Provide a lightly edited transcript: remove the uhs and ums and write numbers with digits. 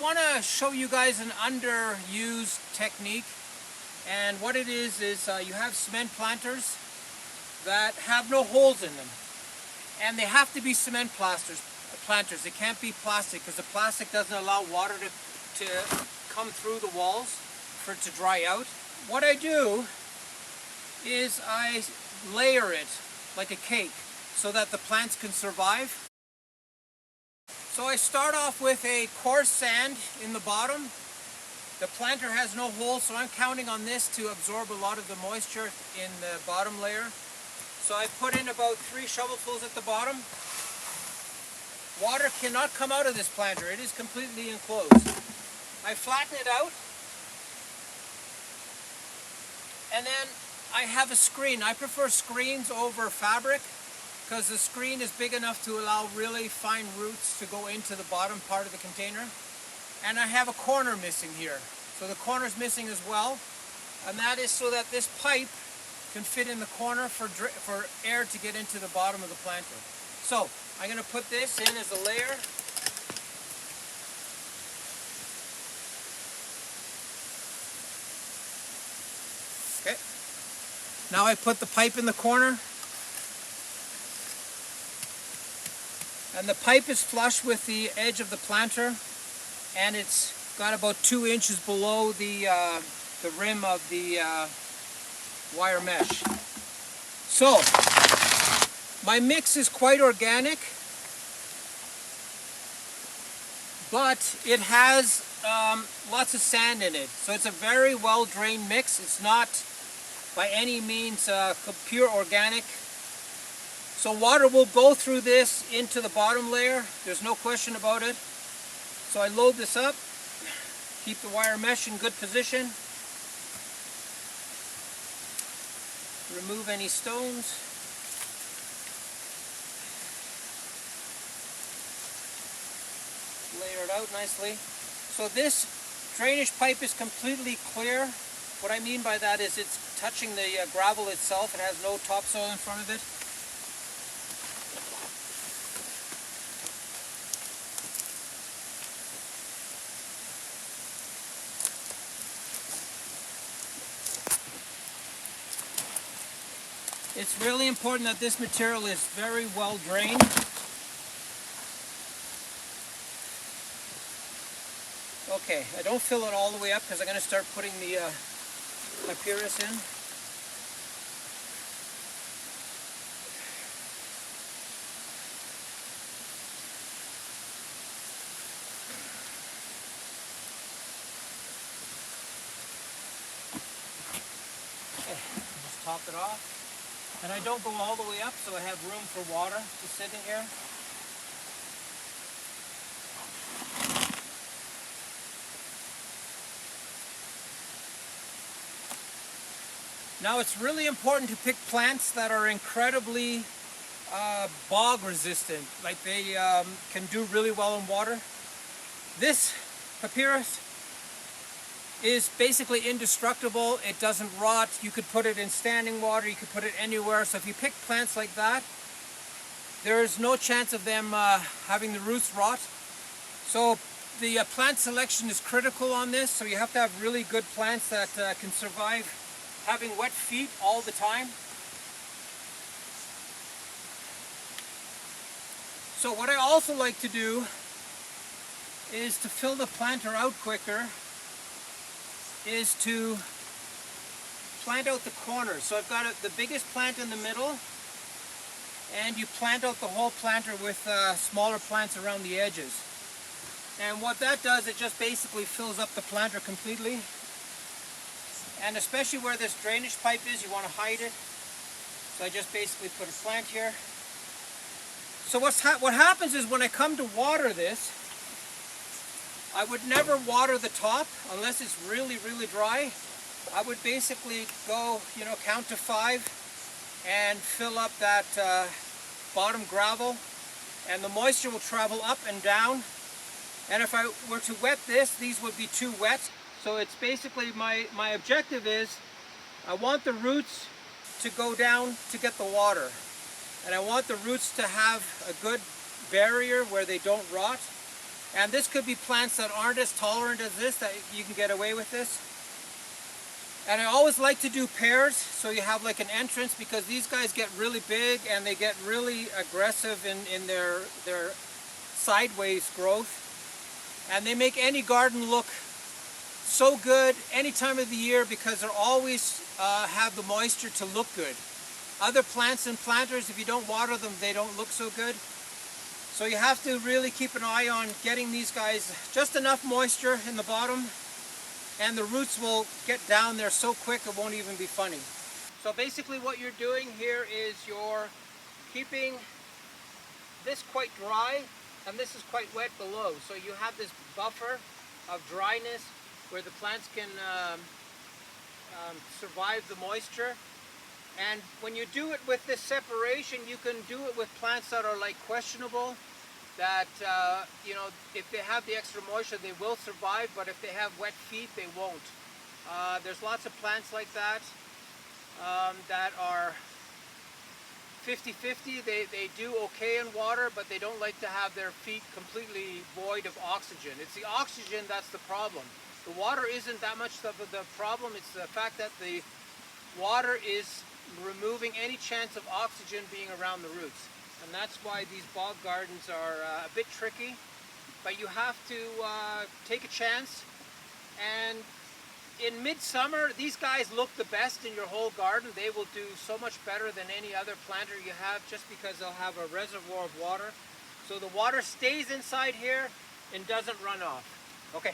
want to show you guys an underused technique, and what it is you have cement planters that have no holes in them, and they have to be cement planters. It can't be plastic because the plastic doesn't allow water to come through the walls for it to dry out. What I do is I layer it like a cake so that the plants can survive. So I start off with a coarse sand in the bottom. The planter has no holes, so I'm counting on this to absorb a lot of the moisture in the bottom layer. So I put in about 3 shovelfuls at the bottom. Water cannot come out of this planter. It is completely enclosed. I flatten it out, and then I have a screen. I prefer screens over fabric because the screen is big enough to allow really fine roots to go into the bottom part of the container. And I have a corner missing here. So the corner's missing as well. And that is so that this pipe can fit in the corner for air to get into the bottom of the planter. So I'm going to put this in as a layer. Okay. Now I put the pipe in the corner. And the pipe is flush with the edge of the planter, and it's got about 2 inches below the rim of the wire mesh. So my mix is quite organic, but it has lots of sand in it. So it's a very well drained mix. It's not by any means pure organic. So water will go through this into the bottom layer. There's no question about it. So I load this up, keep the wire mesh in good position, remove any stones. Layer it out nicely. So this drainage pipe is completely clear. What I mean by that is it's touching the gravel itself. It has no topsoil in front of it. It's really important that this material is very well drained. Okay, I don't fill it all the way up because I'm going to start putting the papyrus in. Okay, just top it off. And I don't go all the way up, so I have room for water to sit in here. Now it's really important to pick plants that are incredibly bog resistant, like they can do really well in water. This papyrus is basically indestructible. It doesn't rot. You could put it in standing water, you could put it anywhere. So if you pick plants like that, there is no chance of them having the roots rot. So the plant selection is critical on this. So you have to have really good plants that can survive having wet feet all the time. So what I also like to do is to fill the planter out quicker is to plant out the corners. So I've got the biggest plant in the middle, and you plant out the whole planter with smaller plants around the edges. And what that does, it just basically fills up the planter completely. And especially where this drainage pipe is, you want to hide it. So I just basically put a plant here. So what happens is when I come to water this, I would never water the top unless it's really, really dry. I would basically go, count to 5 and fill up that bottom gravel, and the moisture will travel up and down. And if I were to wet this, these would be too wet. So it's basically my objective is I want the roots to go down to get the water. And I want the roots to have a good barrier where they don't rot. And this could be plants that aren't as tolerant as this, that you can get away with this. And I always like to do pairs, so you have like an entrance, because these guys get really big and they get really aggressive in their sideways growth. And they make any garden look so good any time of the year, because they're always have the moisture to look good. Other plants and planters, if you don't water them, they don't look so good. So you have to really keep an eye on getting these guys just enough moisture in the bottom, and the roots will get down there so quick it won't even be funny. So basically what you're doing here is you're keeping this quite dry, and this is quite wet below. So you have this buffer of dryness where the plants can survive the moisture. And when you do it with this separation, you can do it with plants that are like questionable, that you know, if they have the extra moisture they will survive, but if they have wet feet they won't. There's lots of plants like that that are 50-50. They do okay in water, but they don't like to have their feet completely void of oxygen. It's the oxygen that's the problem. The water isn't that much of the problem. It's the fact that the water is removing any chance of oxygen being around the roots. And that's why these bog gardens are a bit tricky, but you have to take a chance. And in midsummer, these guys look the best in your whole garden. They will do so much better than any other planter you have, just because they'll have a reservoir of water. So the water stays inside here and doesn't run off. Okay.